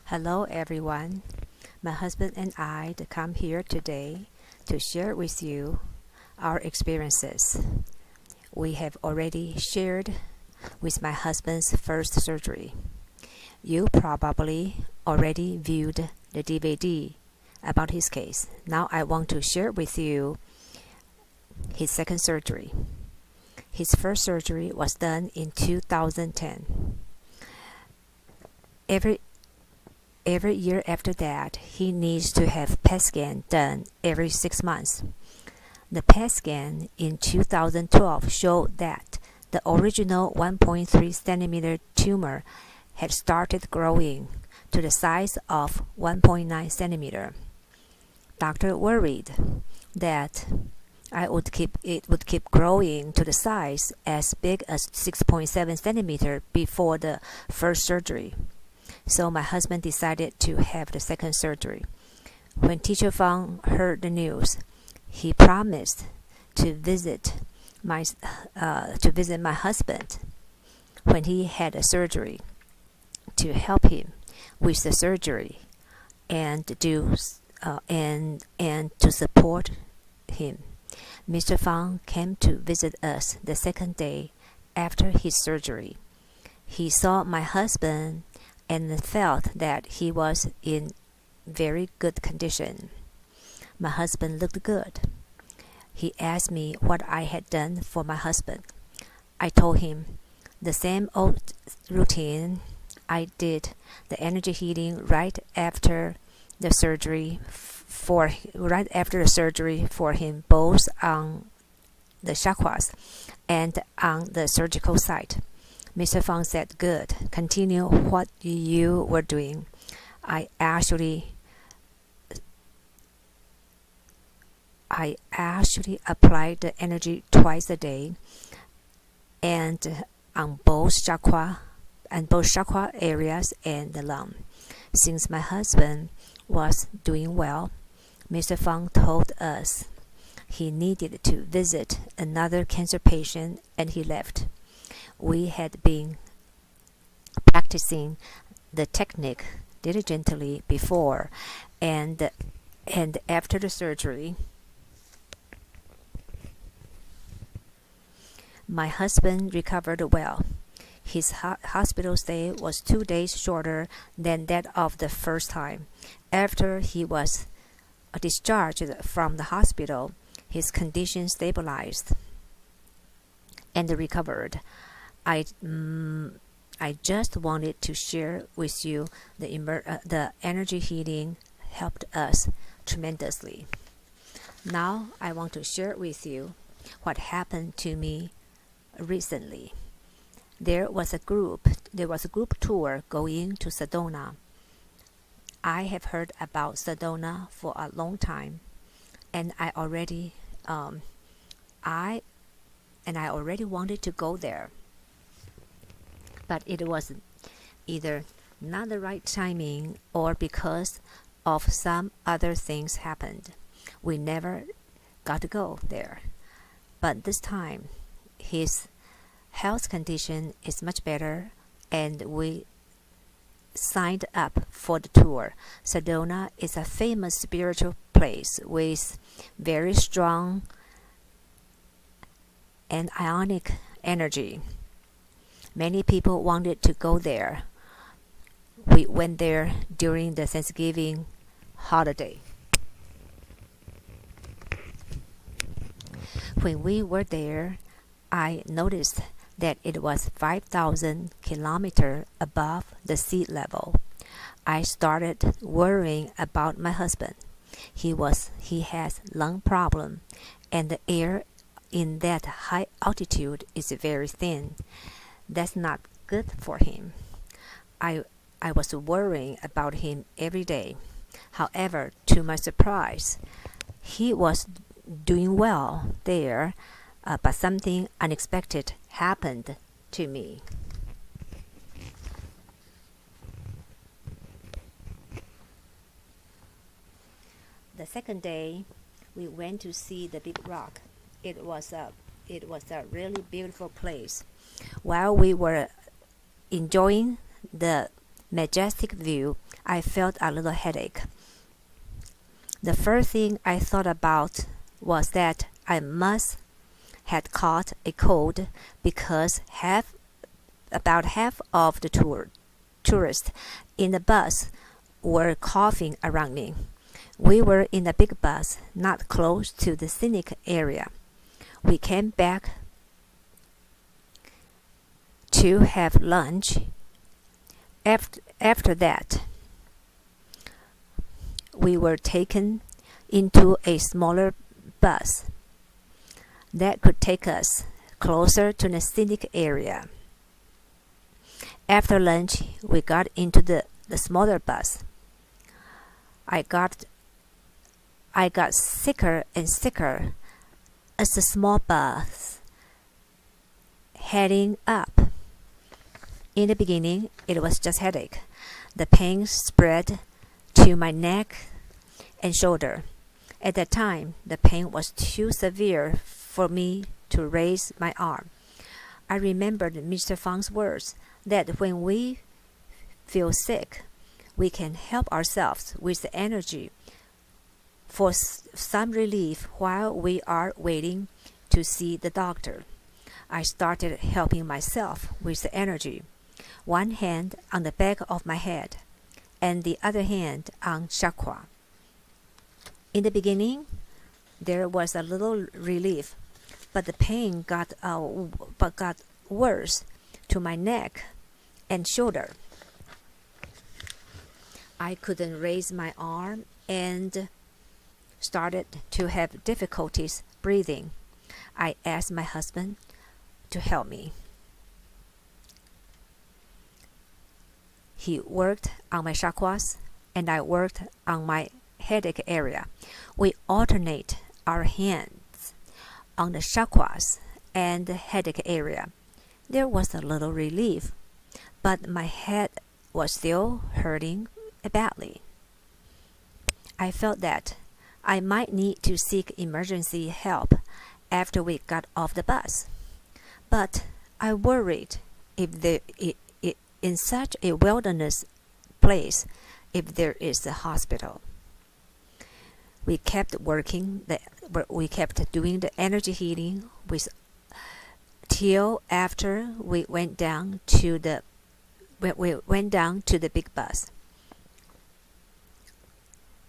Hello everyone. My husband and I come here today to share with you our experiences. We have already shared with my husband's first surgery. You probably already viewed the DVD about his case. Now I want to share with you his second surgery. His first surgery was done in 2010. Every year after that, he needs to have PET scan done every 6 months. The PET scan in 2012 showed that the original 1.3 centimeter tumor had started growing to the size of 1.9 centimeter. Doctor worried that it would keep growing to the size as big as 6.7 centimeter before the first surgery. So my husband decided to have the second surgery. When Teacher Fang heard the news, he promised to visit my husband when he had a surgery to help him with the surgery and to support him. Mr. Fang came to visit us the second day after his surgery. He saw my husband and felt that he was in very good condition. My husband looked good. He asked me what I had done for my husband. I told him the same old routine. I did the energy healing right after the surgery for him, both on the chakras and on the surgical site. Mr. Fang said, "Good. Continue what you were doing." I actually applied the energy twice a day, and on both chakra areas and the lung. Since my husband was doing well, Mr. Fang told us he needed to visit another cancer patient, and he left. We had been practicing the technique diligently before and after the surgery. My husband recovered well. His hospital stay was 2 days shorter than that of the first time. After he was discharged from the hospital, his condition stabilized and recovered. I just wanted to share with you the energy healing helped us tremendously. Now I want to share with you what happened to me recently. There was a group tour going to Sedona. I have heard about Sedona for a long time, and I already wanted to go there. But it was either not the right timing or because of some other things happened. We never got to go there. But this time, his health condition is much better, and we signed up for the tour. Sedona is a famous spiritual place with very strong and ionic energy. Many people wanted to go there. We went there during the Thanksgiving holiday. When we were there, I noticed that it was 5,000 kilometers above the sea level. I started worrying about my husband. He has lung problem, and the air in that high altitude is very thin. That's not good for him. I was worrying about him every day. However, to my surprise, he was doing well there, but something unexpected happened to me. The second day, we went to see the Big Rock. It was a really beautiful place. While we were enjoying the majestic view, I felt a little headache. The first thing I thought about was that I must have caught a cold because about half of the tourists in the bus were coughing around me. We were in a big bus, not close to the scenic area. We came back to have lunch. After that, we were taken into a smaller bus that could take us closer to the scenic area. After lunch, we got into the smaller bus. I got sicker and sicker as the small bus heading up. In the beginning, it was just headache. The pain spread to my neck and shoulder. At that time, the pain was too severe for me to raise my arm. I remembered Mr. Fang's words that when we feel sick, we can help ourselves with the energy for some relief while we are waiting to see the doctor. I started helping myself with the energy, one hand on the back of my head and the other hand on chakra. In the beginning, there was a little relief, but the pain got worse to my neck and shoulder. I couldn't raise my arm and started to have difficulties breathing. I asked my husband to help me. He worked on my chakras and I worked on my headache area. We alternate our hands on the chakras and the headache area. There was a little relief, but my head was still hurting badly. I felt that I might need to seek emergency help after we got off the bus. But I worried in such a wilderness place if there is a hospital. We kept doing the energy healing till after we went down to the big bus.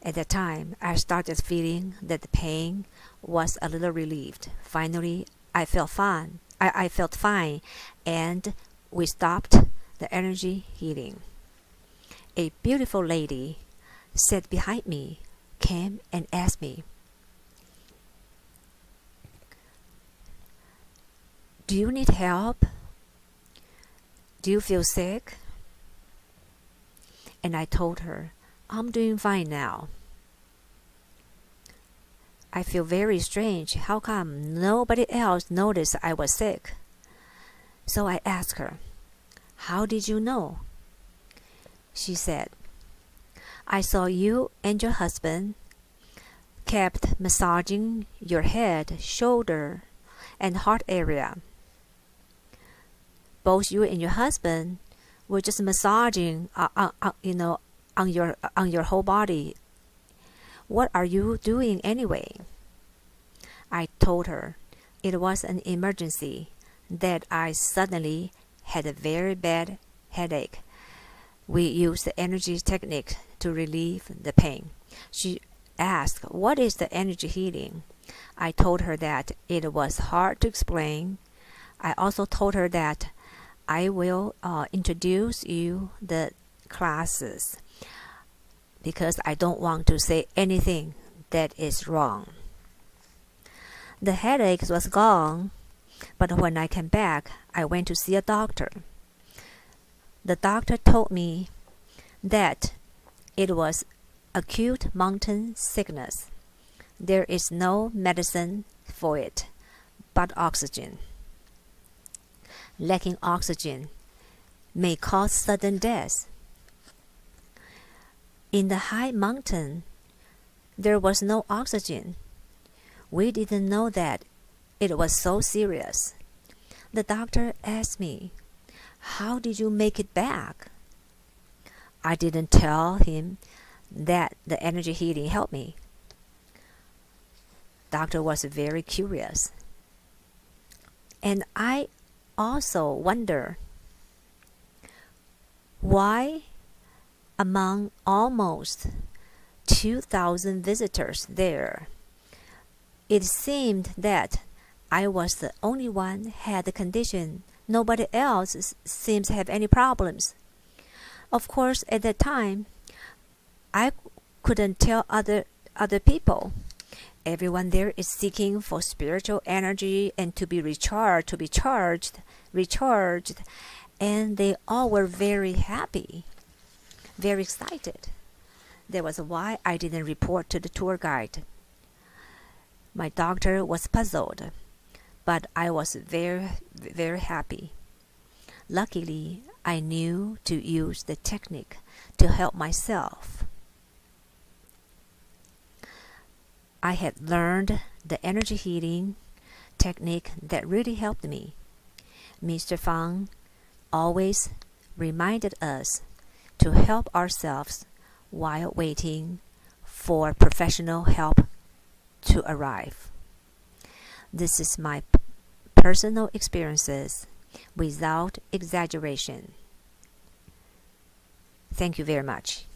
At that time, I started feeling that the pain was a little relieved. Finally, I felt fine. I felt fine, and we stopped the energy healing. A beautiful lady sat behind me, came and asked me, "Do you need help? Do you feel sick?" And I told her, "I'm doing fine now." I feel very strange. How come nobody else noticed I was sick? So I asked her, "How did you know?" She said, "I saw you and your husband kept massaging your head, shoulder, and heart area. Both you and your husband were just massaging, on your whole body. What are you doing anyway?" I told her it was an emergency, that I suddenly had a very bad headache. We used the energy technique to relieve the pain. She asked, "What is the energy healing?" I told her that it was hard to explain. I also told her that I will introduce you the classes because I don't want to say anything that is wrong. The headache was gone, but when I came back, I went to see a doctor. The doctor told me that it was acute mountain sickness. There is no medicine for it but oxygen. Lacking oxygen may cause sudden death. In the high mountain, there was no oxygen. We didn't know that it was so serious. The doctor asked me, "How did you make it back?" I didn't tell him that the energy healing helped me. Doctor was very curious. And I also wonder why among almost 2,000 visitors there, it seemed that I was the only one had the condition. Nobody else seems to have any problems. Of course, at that time, I couldn't tell other people. Everyone there is seeking for spiritual energy and to be recharged, recharged, and they all were very happy, very excited. That was why I didn't report to the tour guide. My doctor was puzzled, but I was very, very happy. Luckily, I knew to use the technique to help myself. I had learned the energy healing technique that really helped me. Mr. Fang always reminded us to help ourselves while waiting for professional help to arrive. This is my personal experiences without exaggeration. Thank you very much.